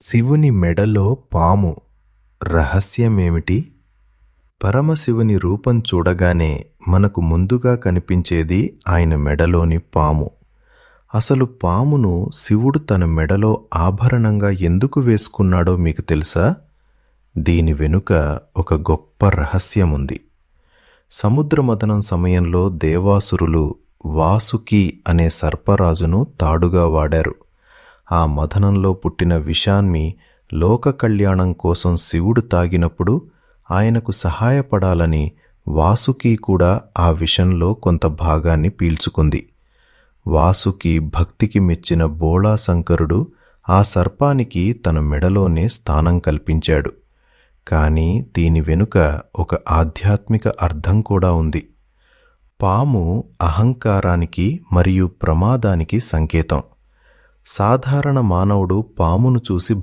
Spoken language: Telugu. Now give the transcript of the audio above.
శివుని మెడలో పాము రహస్యమేమిటి? పరమశివుని రూపం చూడగానే మనకు ముందుగా కనిపించేది ఆయన మెడలోని పాము. అసలు పామును శివుడు తన మెడలో ఆభరణంగా ఎందుకు వేసుకున్నాడో మీకు తెలుసా? దీని వెనుక ఒక గొప్ప రహస్యముంది. సముద్రమథనం సమయంలో దేవాసురులు వాసుకి అనే సర్పరాజును తాడుగా వాడారు. ఆ మథనంలో పుట్టిన విషాన్ని లోక కళ్యాణం కోసం శివుడు తాగినప్పుడు ఆయనకు సహాయపడాలని వాసుకి కూడా ఆ విషంలో కొంత భాగాన్ని పీల్చుకుంది. వాసుకి భక్తికి మెచ్చిన బోళాశంకరుడు ఆ సర్పానికి తన మెడలోనే స్థానం కల్పించాడు. కానీ దీని వెనుక ఒక ఆధ్యాత్మిక అర్థం కూడా ఉంది. పాము అహంకారానికి మరియు ప్రమాదానికి సంకేతం. సాధారణ మానవుడు పామును చూసి